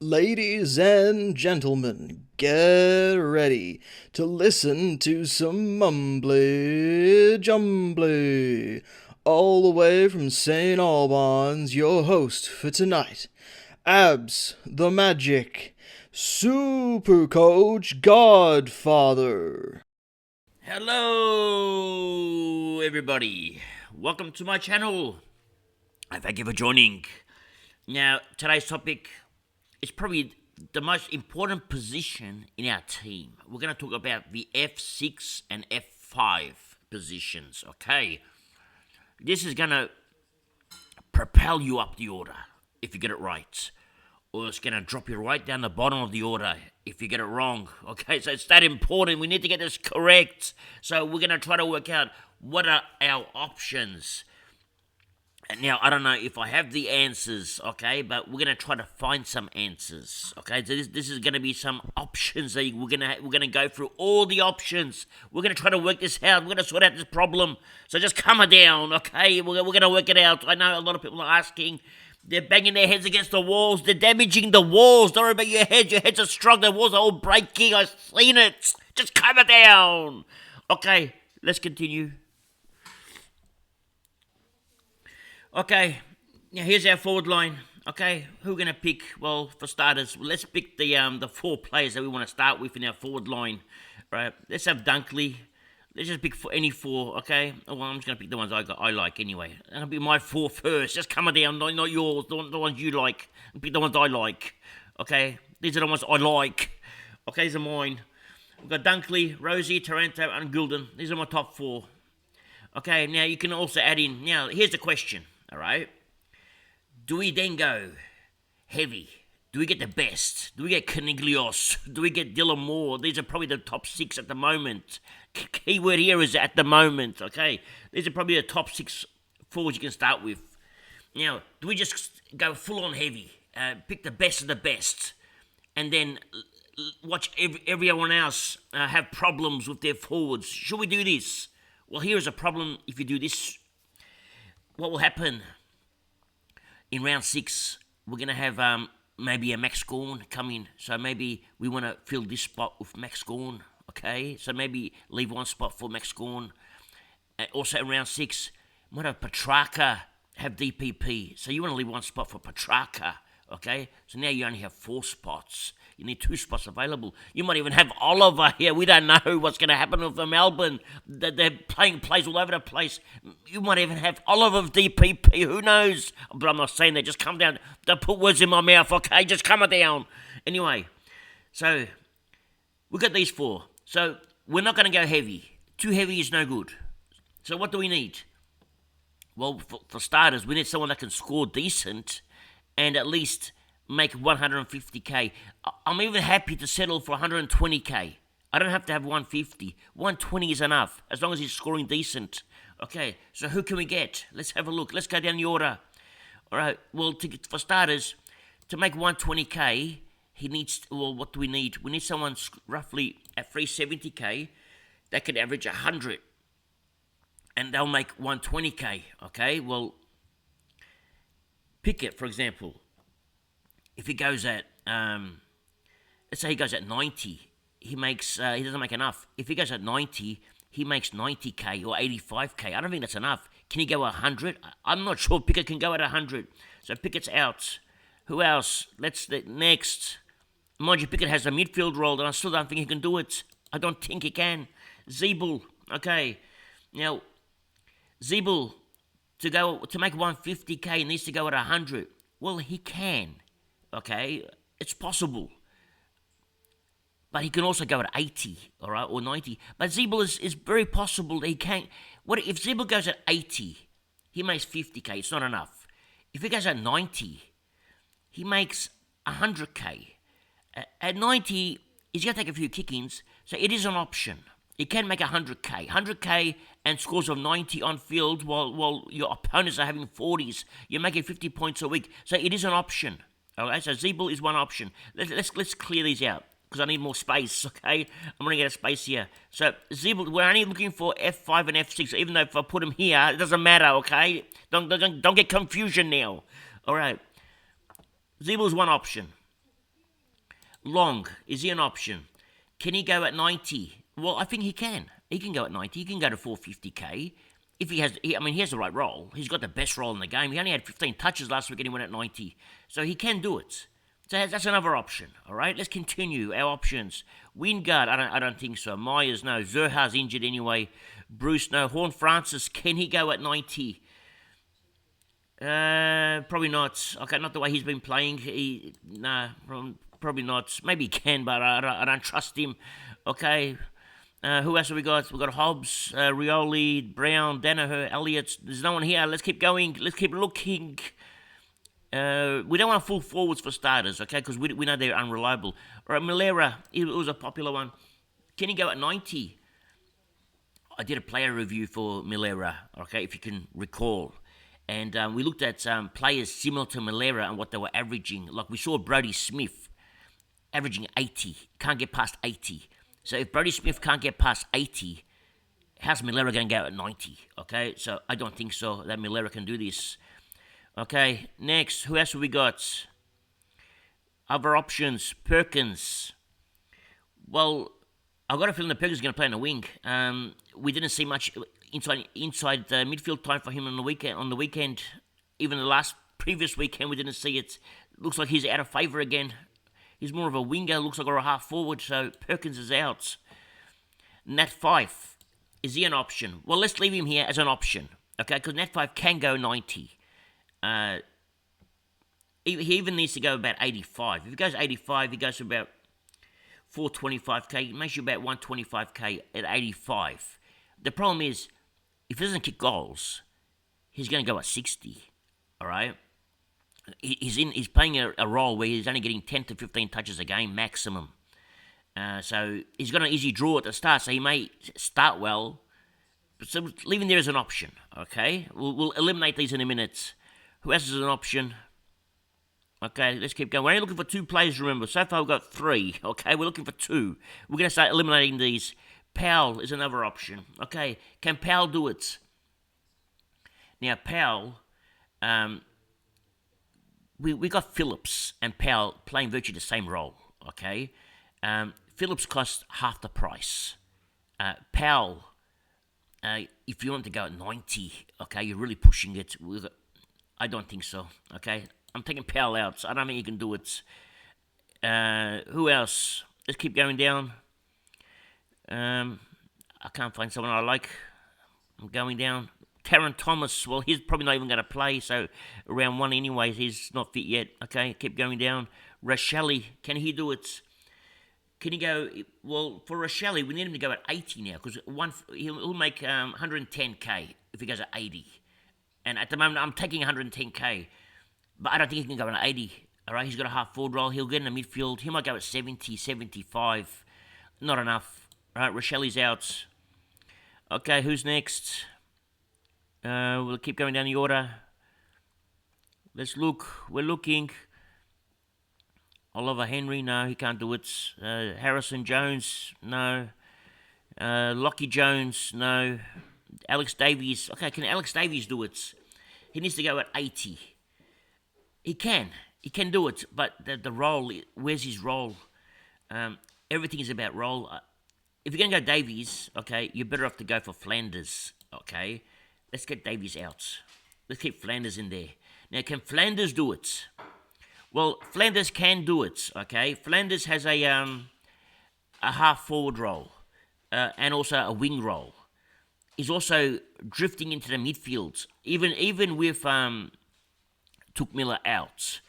Ladies and gentlemen, get ready to listen to some mumbly jumbly. All the way from St. Albans, your host for tonight, Abs the Magic, Supercoach Godfather. Hello, everybody. Welcome to my channel. Thank you for joining. Now, today's topic is probably the most important position in our team. We're going to talk about the F6 and F5 positions, okay? This is going to propel you up the order if you get it right, or it's going to drop you right down the bottom of the order if you get it wrong. Okay, so it's that important. We need to get this correct. So we're going to try to work out what are our options. And now, I don't know if I have the answers, okay, but we're going to try to find some answers, okay? So this is going to be some options. That we're going to go through all the options. We're going to try to work this out. We're going to sort out this problem. So just calm it down, okay? We're going to work it out. I know a lot of people are asking. They're banging their heads against the walls. They're damaging the walls. Don't worry about your head. Your heads are strong. The walls are all breaking. I've seen it. Just calm it down. Okay, let's continue. Okay, now here's our forward line. Okay, who we're going to pick? Well, for starters, let's pick the 4 players that we want to start with in our forward line. Right, let's have Dunkley. Let's just pick any 4, okay? Well, I'm just going to pick the ones I like anyway. That'll be my 4 first. Just come down, not yours, the ones you like. Pick the ones I like, okay? These are the ones I like. Okay, these are mine. We've got Dunkley, Rosie, Taranto, and Gulden. These are my top 4. Okay, now you can also add in. Now, here's the question, all right? Do we then go heavy? Do we get the best? Do we get Caniglios? Do we get Dylan Moore? These are probably the top 6 at the moment. Keyword here is at the moment, okay? These are probably the top 6 forwards you can start with. Now, do we just go full on heavy? Pick the best of the best, and then watch everyone else have problems with their forwards? Should we do this? Well, here's a problem if you do this. What will happen in round 6? We're going to have maybe a Max Gorn come in. So maybe we want to fill this spot with Max Gorn, okay? So maybe leave one spot for Max Gorn. Also in round 6, we might have Petrarca have DPP. So you want to leave one spot for Petrarca, okay? So now you only have 4 spots. You need 2 spots available. You might even have Oliver here. We don't know what's going to happen with Melbourne. They're playing plays all over the place. You might even have Oliver DPP. Who knows? But I'm not saying that. Just come down. Don't put words in my mouth, okay? Just come down. Anyway, so we've got these 4. So we're not going to go heavy. Too heavy is no good. So what do we need? Well, for starters, we need someone that can score decent and at least make 150k. I'm even happy to settle for 120k. I don't have to have 150. 120 is enough, as long as he's scoring decent. Okay, so who can we get? Let's have a look. Let's go down the order. All right, well, for starters, to make 120k, he needs, well, what do we need? We need someone roughly at 370k that could average 100. And they'll make 120k, okay? Well, Pickett, for example, if he goes at, let's say he goes at 90, he doesn't make enough. If he goes at 90, he makes 90k or 85k. I don't think that's enough. Can he go 100? I'm not sure Pickett can go at 100. So Pickett's out. Who else? Next. Mind you, Pickett has a midfield role, and I still don't think he can do it. I don't think he can. Zeeble, okay. Now, Zeeble, to make 150k, needs to go at 100. Well, he can. Okay, it's possible. But he can also go at 80, all right, or 90. But Zeeble is very possible that he can't. What if Zeeble goes at 80, he makes 50k, it's not enough. If he goes at 90, he makes 100k. At 90, he's going to take a few kick-ins, so it is an option. He can make 100k and scores of 90 on field while your opponents are having 40s. You're making 50 points a week, so it is an option. Okay, so Zeeble is one option. Let's clear these out because I need more space, okay? I'm running out of space here. So Zeeble, we're only looking for F5 and F6, even though if I put him here, it doesn't matter, okay? Don't get confusion now. All right. Zeeble's one option. Long, is he an option? Can he go at 90? Well, I think he can. He can go at 90. He can go to 450k. If he has, he has the right role. He's got the best role in the game. He only had 15 touches last week and he went at 90. So he can do it. So that's another option. All right, let's continue our options. Wingard, I don't think so. Myers, no. Zerha's injured anyway. Bruce, no. Horn Francis, can he go at 90? Probably not. Okay, not the way he's been playing. Probably not. Maybe he can, but I don't trust him. Okay. Who else have we got? We've got Hobbs, Rioli, Brown, Danaher, Elliott. There's no one here. Let's keep going. Let's keep looking. We don't want full forwards for starters, okay? Because we know they're unreliable. All right, Milera, it was a popular one. Can he go at 90? I did a player review for Milera, okay, if you can recall. And we looked at players similar to Milera and what they were averaging. Like we saw Brodie Smith averaging 80. Can't get past 80. So if Brodie Smith can't get past 80, how's Milera going to go at 90? Okay, so I don't think so that Milera can do this. Okay, next, who else have we got? Other options, Perkins. Well, I've got a feeling that Perkins is going to play on the wing. We didn't see much inside the midfield time for him on the weekend. Even the previous weekend, we didn't see it. Looks like he's out of favour again. He's more of a winger, looks like, or a half forward, so Perkins is out. Nat Fife, is he an option? Well, let's leave him here as an option, okay, because Nat Fife can go 90. He even needs to go about 85. If he goes 85, he goes to about 425k. It makes you about 125k at 85. The problem is, if he doesn't kick goals, he's going to go at 60, all right? He's playing a role where he's only getting 10 to 15 touches a game maximum. So he's got an easy draw at the start, so he may start well. So leave him there as an option, okay? We'll eliminate these in a minute. Who else is an option? Okay, let's keep going. We're only looking for 2 players, remember. So far we've got 3, okay? We're looking for 2. We're going to start eliminating these. Powell is another option. Okay, can Powell do it? Now, Powell... We got Phillips and Powell playing virtually the same role, okay? Phillips costs half the price. Powell, if you want to go at 90, okay, you're really pushing it. I don't think so, okay? I'm taking Powell out, so I don't think you can do it. Who else? Let's keep going down. I can't find someone I like. I'm going down. Taron Thomas, well, he's probably not even going to play, so round 1 anyways, he's not fit yet. Okay, keep going down. Rochelle, can he do it? Can he go... Well, for Rochelle, we need him to go at 80 now, because he'll make 110k if he goes at 80. And at the moment, I'm taking 110k, but I don't think he can go at 80. All right, he's got a half-forward role. He'll get in the midfield. He might go at 70, 75. Not enough. All right, Rochelle's out. Okay, who's next? We'll keep going down the order. Let's look. We're looking. Oliver Henry, no, he can't do it. Harrison Jones, no. Lockie Jones, no. Alex Davies, okay, can Alex Davies do it? He needs to go at 80. He can do it, but the role, where's his role? Everything is about role. If you're going to go Davies, okay, you're better off to go for Flanders, okay? Let's get Davies out. Let's keep Flanders in there. Now, can Flanders do it? Well, Flanders can do it, okay? Flanders has a half-forward role and also a wing role. He's also drifting into the midfield. Even with Took Miller out,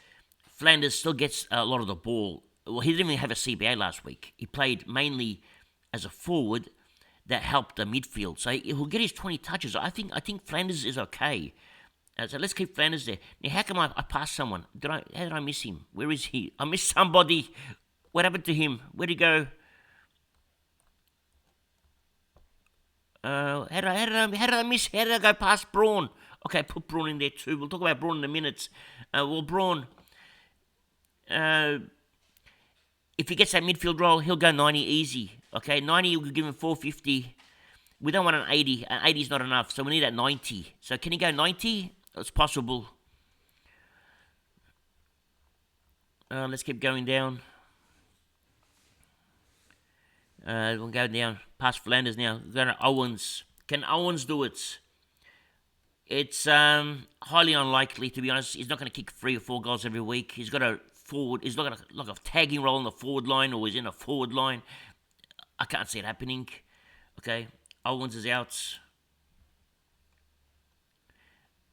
Flanders still gets a lot of the ball. Well, he didn't even have a CBA last week. He played mainly as a forward that helped the midfield. So he'll get his 20 touches. I think Flanders is okay. So let's keep Flanders there. Now, how come I passed someone? How did I miss him? Where is he? I missed somebody. What happened to him? Where'd he go? How did I miss? How did I go past Braun? Okay, put Braun in there too. We'll talk about Braun in a minute. Braun, if he gets that midfield role, he'll go 90 easy. Okay, 90, we'll give him 450. We don't want an 80. An 80 is not enough, so we need that 90. So can he go 90? It's possible. Let's keep going down. We'll go down past Flanders now. We're going to Owens. Can Owens do it? It's highly unlikely, to be honest. He's not going to kick 3 or 4 goals every week. He's got a forward. He's got like a tagging role in the forward line, or he's in a forward line. I can't see it happening. Okay, Owens is out.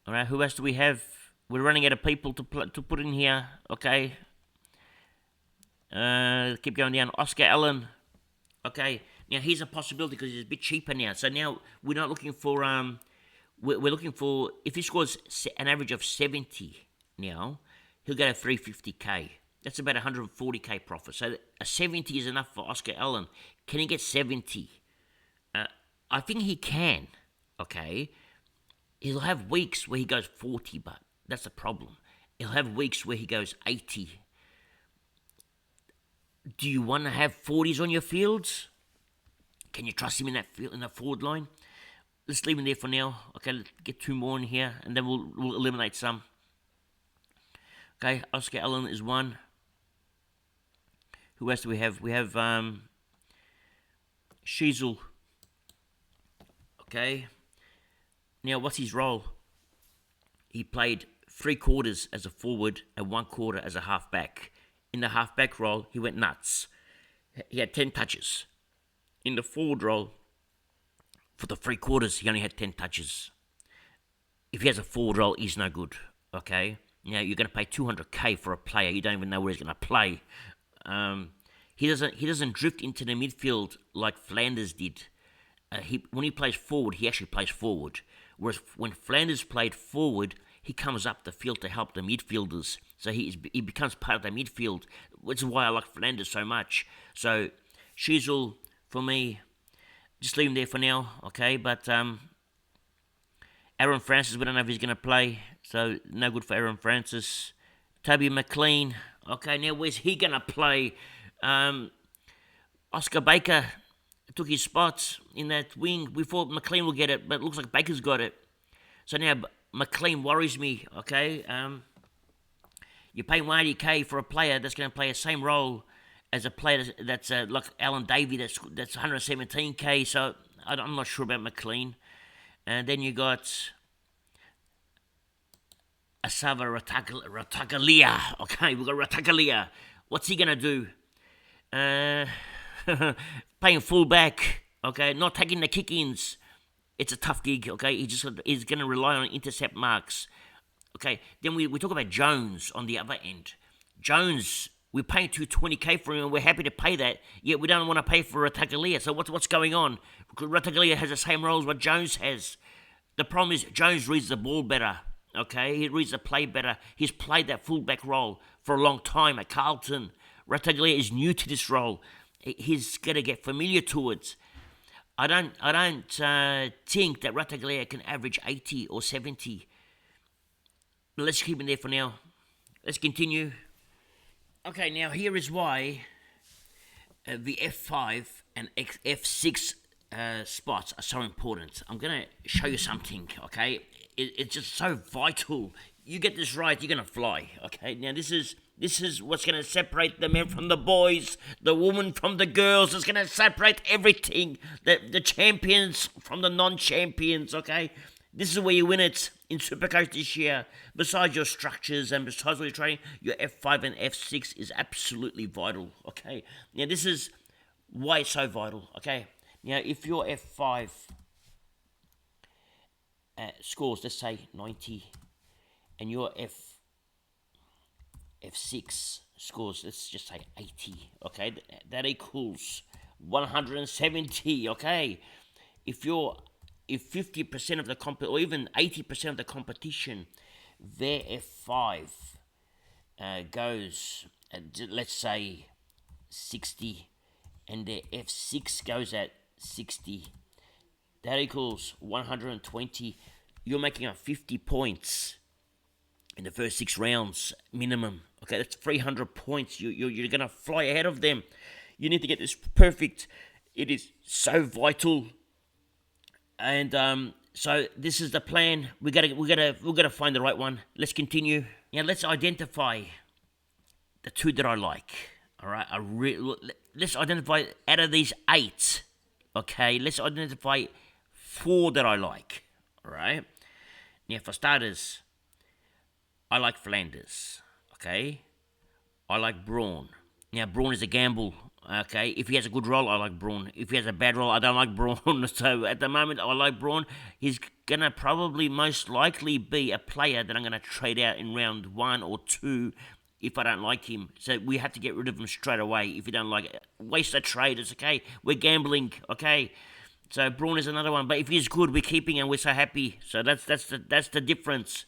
All right, who else do we have? We're running out of people to put in here. Okay. Keep going down. Oscar Allen. Okay. Now he's a possibility because he's a bit cheaper now. So now we're not looking for we're looking for, if he scores an average of 70 now, he'll get a 350k. That's about 140k profit. So a 70 is enough for Oscar Allen. Can he get 70? I think he can. Okay. He'll have weeks where he goes 40, but that's the problem. He'll have weeks where he goes 80. Do you want to have 40s on your fields? Can you trust him in that field, in the forward line? Let's leave him there for now. Okay, let's get 2 more in here, and then we'll eliminate some. Okay, Oscar Allen is 1. Who else do we have? We have Sheasel. Okay. Now, what's his role? He played 3 quarters as a forward and 1 quarter as a halfback. In the halfback role, he went nuts. He had 10 touches. In the forward role, for the 3 quarters, he only had 10 touches. If he has a forward role, he's no good. Okay? Now, you're going to pay 200k for a player. You don't even know where he's going to play. He doesn't drift into the midfield like Flanders did. When he plays forward, he actually plays forward. Whereas when Flanders played forward, he comes up the field to help the midfielders. So he becomes part of the midfield, which is why I like Flanders so much. So Sheasel, for me, just leave him there for now, okay? But Aaron Francis, we don't know if he's going to play, so no good for Aaron Francis. Toby McLean, okay, now where's he going to play? Oscar Baker took his spots in that wing. We thought McLean will get it, but it looks like Baker's got it. So now McLean worries me, okay? You're paying 180k for a player that's going to play the same role as a player that's like Alan Davey, that's 117k, so I'm not sure about McLean. And then you got Asava Ratagalia. Okay, we've got Ratagalia. What's he going to do? Playing fullback, okay, not taking the kick-ins. It's a tough gig, okay? He's going to rely on intercept marks. Okay, then we talk about Jones on the other end. Jones, we're paying 220k for him, and we're happy to pay that, yet we don't want to pay for Ratagalia. So what's going on? Because Ratagalia has the same role as what Jones has. The problem is Jones reads the ball better, okay? He reads the play better. He's played that fullback role for a long time at Carlton. Ratagalia is new to this role. He's going to get familiar to it. I don't think that Ratagalia can average 80 or 70. But let's keep him there for now. Let's continue. Okay, now here is why the F5 and F6 spots are so important. I'm going to show you something, okay? It's just so vital. You get this right, you're going to fly, okay? Now, this is what's going to separate the men from the boys, the women from the girls. It's going to separate everything, the champions from the non-champions, okay? This is where you win it in Supercoach this year. Besides your structures and besides what you're training, your F5 and F6 is absolutely vital, okay? Now, this is why it's so vital, okay? Now, if your F5 scores, let's say 90, and your F6 scores, let's just say 80, okay? That equals 170, okay? If 50% of the or even 80% of the competition, their F5 goes at, let's say, 60, and their F6 goes at 60, that equals 120. You're making up 50 points in the first 6 rounds minimum. Okay, that's 300 points. You're going to fly ahead of them. You need to get this perfect. It is so vital. And so this is the plan. We gotta find the right one. Let's continue. Now let's identify the 2 that I like. All right, let's identify out of these 8. Okay, let's identify 4 that I like. All right. Now, for starters, I like Flanders. Okay. I like Braun. Now, Braun is a gamble. Okay, if he has a good role, I like Braun. If he has a bad role, I don't like Braun. So at the moment, I like Braun. He's gonna probably most likely be a player that I'm gonna trade out in round 1 or 2 if I don't like him. So we have to get rid of him straight away if you don't like it. Waste a trade. It's okay. We're gambling. Okay. So Braun is another one. But if he's good, we're keeping and we're so happy. So that's the difference.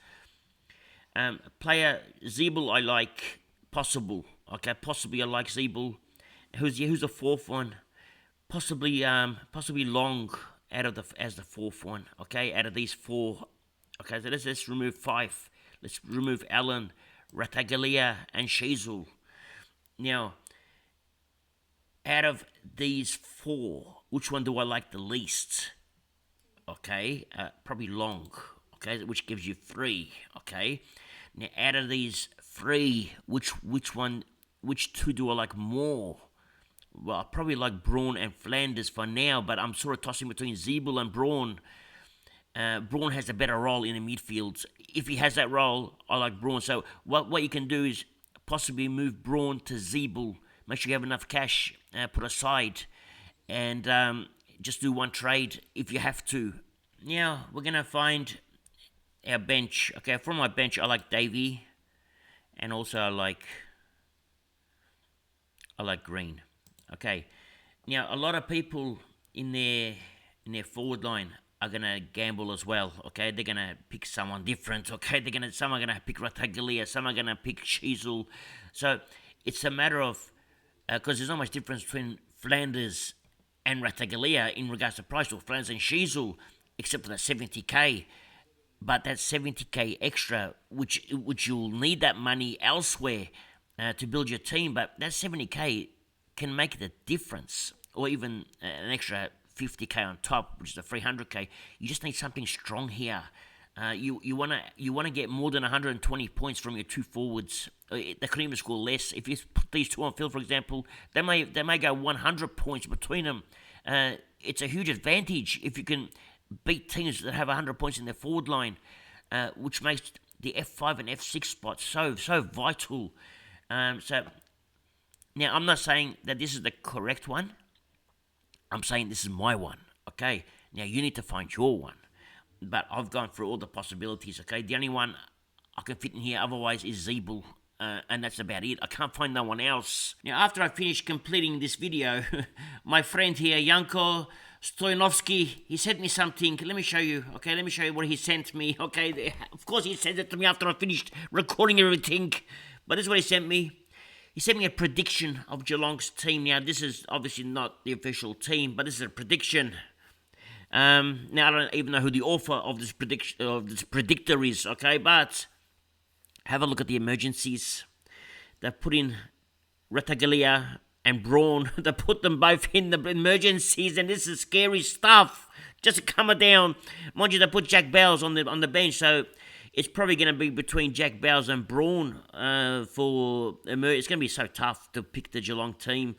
Player Zeeble, I like. Possible. Okay, possibly I like Zeeble. Who's the 4th one? Possibly Long as the 4th one. Okay, out of these 4. Okay, so let's remove 5. Let's remove Allen, Rataglia, and Sheasel. Now, out of these 4, which one do I like the least? Okay, probably Long. Okay, which gives you 3. Okay, now out of these 3, which 2 do I like more? Well, I probably like Braun and Flanders for now, but I'm sort of tossing between Zeeble and Braun. Braun has a better role in the midfield. If he has that role, I like Braun. So what you can do is possibly move Braun to Zeeble. Make sure you have enough cash put aside, and just do one trade if you have to. Now we're gonna find our bench. Okay, from my bench, I like Davey, and also I like Green. Okay, now a lot of people in their forward line are gonna gamble as well. Okay, they're gonna pick someone different. Okay, some are gonna pick Rataglia, some are gonna pick Sheasel. So it's a matter of because there's not much difference between Flanders and Rataglia in regards to price, or Flanders and Sheasel, except for that 70k. But that 70k extra, which you'll need that money elsewhere to build your team, but that 70k can make the difference, or even an extra 50k on top, which is the 300k. You just need something strong here. You wanna get more than 120 points from your 2 forwards. They could even score less. If you put these 2 on field, for example, they may go 100 points between them. It's a huge advantage if you can beat teams that have 100 points in their forward line, which makes the F5 and F6 spots so vital. So now I'm not saying that this is the correct one. I'm saying this is my one. Okay. Now you need to find your one. But I've gone through all the possibilities. Okay. The only one I can fit in here otherwise is Zeeble. And that's about it. I can't find no one else. Now, after I finish completing this video, my friend here, Janko Stoyanovsky, he sent me something. Let me show you. Okay, let me show you what he sent me. Okay, of course he sent it to me after I finished recording everything. But this is what he sent me. He sent me a prediction of Geelong's team. Now, this is obviously not the official team, but this is a prediction. Now, I don't even know who the author of this predictor is. Okay, but have a look at the emergencies. They've put in Rataglia and Braun. They put them both in the emergencies, and this is scary stuff. Just coming down. Mind you, they put Jack Bowles on the bench, so it's probably going to be between Jack Bowles and Braun for it's going to be so tough to pick the Geelong team.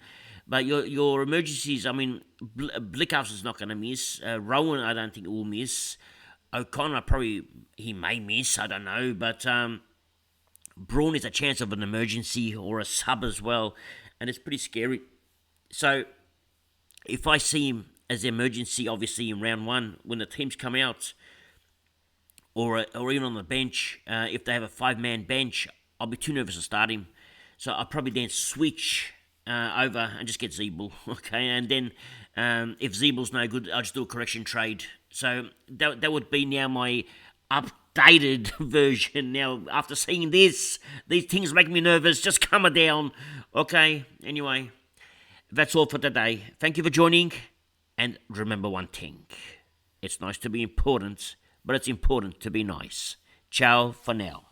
But your emergencies, I mean, Blickhouse is not going to miss. Rowan, I don't think will miss. O'Connor he may miss. I don't know, but Braun is a chance of an emergency or a sub as well, and it's pretty scary. So if I see him as the emergency, obviously in round 1 when the teams come out, or even on the bench, if they have a 5-man bench, I'll be too nervous to start him. So I'll probably then switch over and just get Zeeble, okay? And then if Zeeble's no good, I'll just do a correction trade. So that would be now my updated version. Now, after seeing this, these things make me nervous. Just calm it down, okay? Anyway, that's all for today. Thank you for joining, and remember one thing. It's nice to be important, but it's important to be nice. Ciao for now.